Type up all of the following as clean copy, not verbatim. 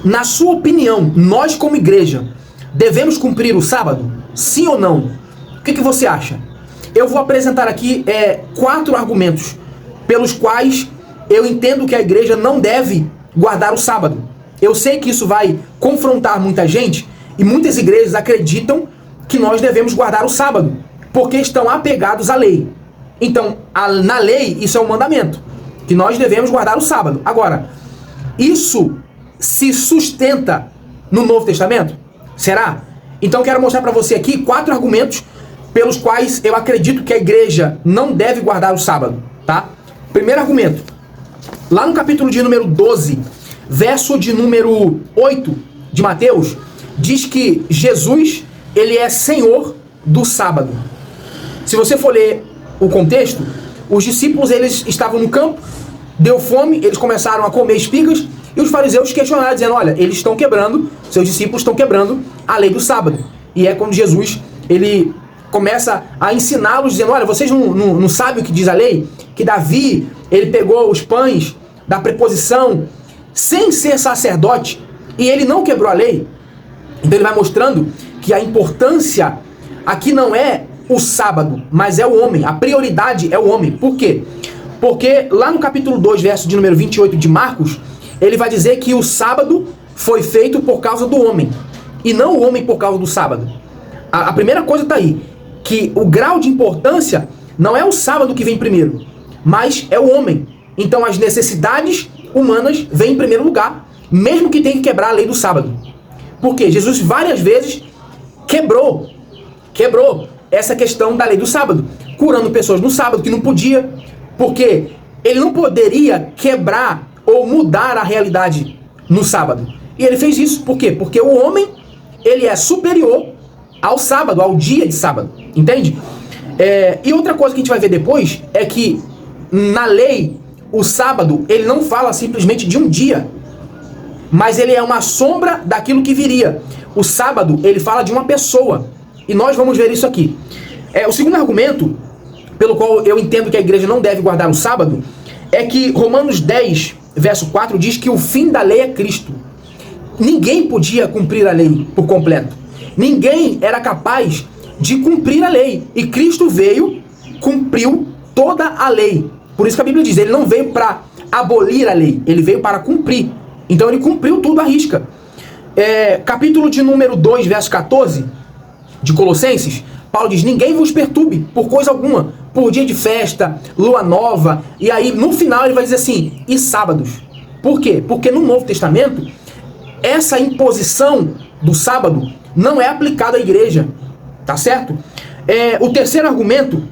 Na sua opinião, nós como igreja, devemos cumprir o sábado? Sim ou não? O que você acha? Eu vou apresentar aqui 4 argumentos pelos quais eu entendo que a igreja não deve guardar o sábado. Eu sei que isso vai confrontar muita gente e muitas igrejas acreditam que nós devemos guardar o sábado, porque estão apegados à lei. Então, na lei, isso é um mandamento, que nós devemos guardar o sábado. Agora, isso se sustenta no Novo Testamento? Será? Então, quero mostrar para você aqui 4 argumentos pelos quais eu acredito que a igreja não deve guardar o sábado, tá? Primeiro argumento, lá no capítulo de número 12, verso de número 8 de Mateus, diz que Jesus, ele é Senhor do sábado. Se você for ler o contexto, os discípulos, eles estavam no campo, deu fome, eles começaram a comer espigas, e os fariseus questionaram, dizendo, olha, eles estão quebrando, seus discípulos estão quebrando a lei do sábado. E é quando Jesus, ele começa a ensiná-los, dizendo, olha, vocês não sabem o que diz a lei? Que Davi, ele pegou os pães da preposição sem ser sacerdote, e ele não quebrou a lei. Então ele vai mostrando que a importância aqui não é o sábado, mas é o homem. A prioridade é o homem. Por quê? Porque lá no capítulo 2, verso de número 28 de Marcos, ele vai dizer que o sábado foi feito por causa do homem, e não o homem por causa do sábado. A primeira coisa está aí, que o grau de importância não é o sábado que vem primeiro, mas é o homem. Então as necessidades humanas vêm em primeiro lugar, mesmo que tenha que quebrar a lei do sábado. Porque Jesus várias vezes quebrou essa questão da lei do sábado, curando pessoas no sábado que não podia, porque ele não poderia quebrar ou mudar a realidade no sábado. E ele fez isso, por quê? Porque o homem, ele é superior ao sábado, ao dia de sábado, entende? E outra coisa que a gente vai ver depois é que na lei, o sábado, ele não fala simplesmente de um dia, mas ele é uma sombra daquilo que viria. O sábado, ele fala de uma pessoa, e nós vamos ver isso aqui. O segundo argumento, pelo qual eu entendo que a igreja não deve guardar o sábado, é que Romanos 10, verso 4, diz que o fim da lei é Cristo. Ninguém podia cumprir a lei por completo. Ninguém era capaz de cumprir a lei. E Cristo veio, cumpriu toda a lei. Por isso que a Bíblia diz, ele não veio para abolir a lei, ele veio para cumprir. Então ele cumpriu tudo à risca. Capítulo de número 2, verso 14, de Colossenses, Paulo diz, ninguém vos perturbe por coisa alguma, por dia de festa, lua nova, e aí no final ele vai dizer assim, e sábados. Por quê? Porque no Novo Testamento, essa imposição do sábado não é aplicada à igreja, tá certo? O terceiro argumento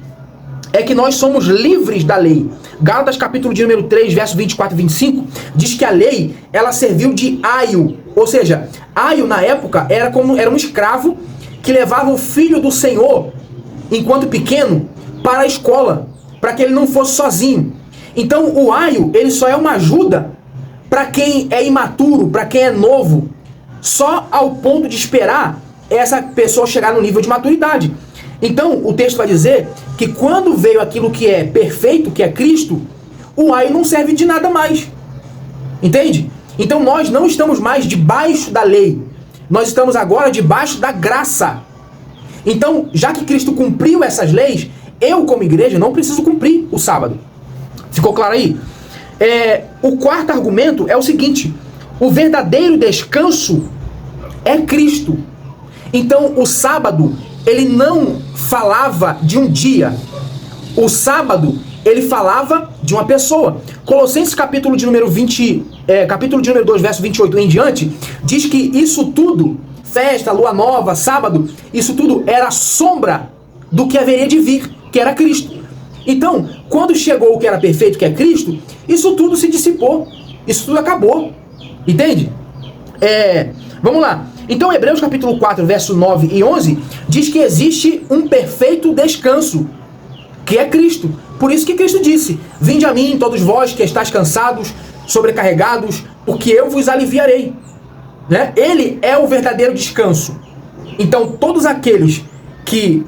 é que nós somos livres da lei. Gálatas capítulo de número 3, verso 24 e 25, diz que a lei, ela serviu de aio, ou seja, aio na época era um escravo que levava o filho do Senhor, enquanto pequeno, para a escola, para que ele não fosse sozinho. Então o aio, ele só é uma ajuda para quem é imaturo, para quem é novo, só ao ponto de esperar essa pessoa chegar no nível de maturidade. Então o texto vai dizer que quando veio aquilo que é perfeito, que é Cristo, o aio não serve de nada mais. Entende? Então nós não estamos mais debaixo da lei. Nós estamos agora debaixo da graça. Então, já que Cristo cumpriu essas leis, eu como igreja não preciso cumprir o sábado. Ficou claro aí? O quarto argumento é o seguinte, o verdadeiro descanso é Cristo. Então o sábado, ele não falava de um dia. O sábado, ele falava de uma pessoa. Colossenses capítulo de número 2, verso 28 em diante, diz que isso tudo, festa, lua nova, sábado, isso tudo era sombra do que haveria de vir, que era Cristo. Então, quando chegou o que era perfeito, que é Cristo, isso tudo se dissipou, isso tudo acabou, entende? Vamos lá. Então, Hebreus capítulo 4, verso 9 e 11, diz que existe um perfeito descanso, que é Cristo. Por isso que Cristo disse, vinde a mim, todos vós que estáis cansados, sobrecarregados, porque eu vos aliviarei. Né? Ele é o verdadeiro descanso. Então, todos aqueles que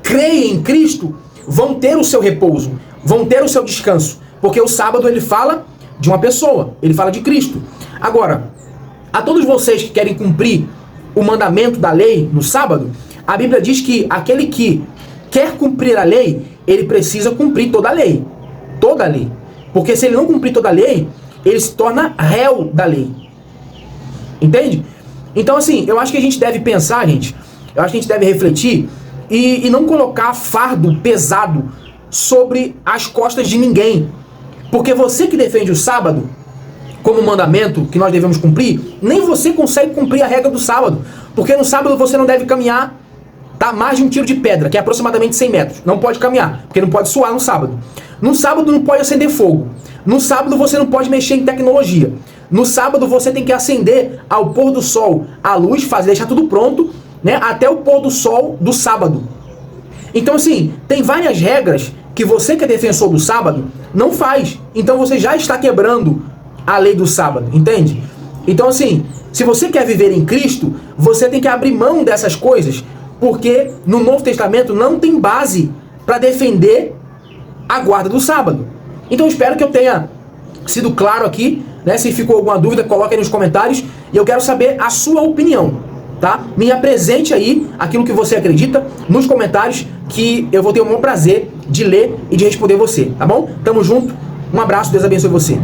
creem em Cristo vão ter o seu repouso, vão ter o seu descanso, porque o sábado ele fala de uma pessoa, ele fala de Cristo. Agora, A todos vocês que querem cumprir o mandamento da lei no sábado, a Bíblia diz que aquele que quer cumprir a lei, ele precisa cumprir toda a lei. Toda a lei. Porque se ele não cumprir toda a lei, ele se torna réu da lei. Entende? Então, assim, eu acho que a gente deve pensar, gente, eu acho que a gente deve refletir e não colocar fardo pesado sobre as costas de ninguém. Porque você que defende o sábado como mandamento que nós devemos cumprir, nem você consegue cumprir a regra do sábado. Porque no sábado você não deve caminhar, tá, mais de um tiro de pedra, que é aproximadamente 100 metros. Não pode caminhar, porque não pode suar no sábado. No sábado não pode acender fogo. No sábado você não pode mexer em tecnologia. No sábado você tem que acender ao pôr do sol a luz, deixar tudo pronto, né, até o pôr do sol do sábado. Então, assim, tem várias regras que você que é defensor do sábado não faz. Então você já está quebrando a lei do sábado, entende? Então, assim, se você quer viver em Cristo, você tem que abrir mão dessas coisas, porque no Novo Testamento não tem base para defender a guarda do sábado. Então eu espero que eu tenha sido claro aqui, né? Se ficou alguma dúvida, coloque aí nos comentários e eu quero saber a sua opinião, tá? Me apresente aí aquilo que você acredita nos comentários, que eu vou ter o maior prazer de ler e de responder você, tá bom? Tamo junto, um abraço, Deus abençoe você.